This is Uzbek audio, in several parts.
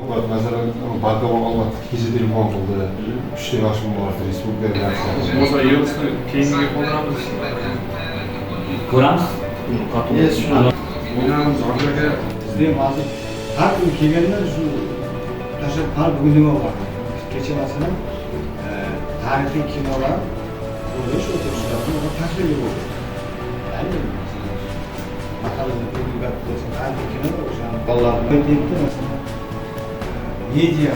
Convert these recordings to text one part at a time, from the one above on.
Masalan, Bankomat Olmati kecha telefon qildi. 3 ta yoshim bor, respublika bo'lsa yig'ilishni keyingi qoldiramiz. Ko'ramiz. O'ynamiz aka. Bizda ham hozir har kun kelganda shu tashlab har bugun nima bor? Kecha masalan tarixiy kinolar bo'lish o'tirishlarni tahlil bo'ldi. Ya'ni mahalada ko'rilgan tarixiy kinolar o'sha bolalarni aytdi masalan media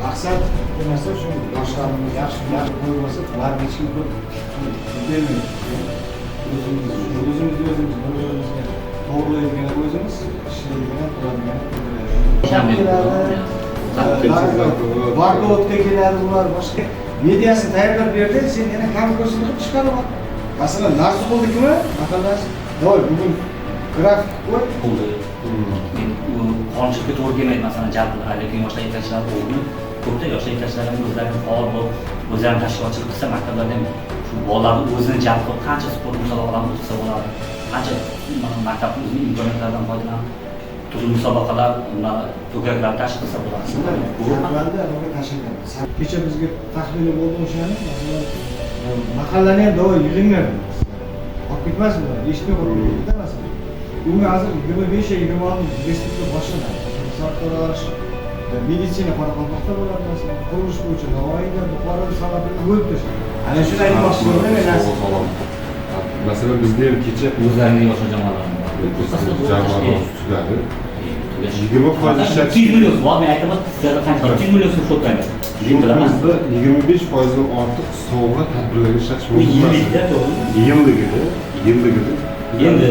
maqsad bu narsa shu yoshlarimiz yaxshi qo'yilmasa ularga hech kim bermaydi. O'zimizga to'g'rilaydigan o'zimiz ishlaydigan qiladigan barkodga keladi ular boshqa mediasini tayyorlab berdi sen yana kam ko'rsatib chiqarib ol. Masalan Narsuquldikmi mahallasi doy bugun grafik qo'y qonunchilikka to'g'ri kelmaydi. Masalan lekin yoshlar yetakchilar o'rni ko'pda yoshlar yetakchilarning o'zlarini faol bo'lib o'zlarini tashkilotchilik qilsa maktablarda ham shu bolalarni o'zini jalb qilib qancha sport musobaqalarni o'tkazsa bo'ladi, qancha maktabni o'zining imkoniyatlaridan foydalanib turli musobaqalar to'garaklarni tashkil qilsa bo'ladi. Kecha bizga taxmini bo'ldi o'shani masalan mahallani ham doim yig'inglar olib ketmasmi eshitmay qolib ketdi masalan bunga hozir 25-26 respublika boshlanadi sartarosh meditsina Qoraqalpoqda bo'ladi masalan qurilish bo'yicha Navoiyda Buxoroda Samarqandda bo'lib turadi ana shuni aytmoqchiman masalan bizda ham kecha o'zlarining yoshlar jamoalari jamoalar tugadi. 20% ishlatish 200 million bor, men aytaman, sizlar qancha 200 million so'm sho'tmaydi. bizda 25% dan ortiq sovg'a tadbirlarga ishlatish mumkin. Yillikda to'g'ri. Yilligida. Endi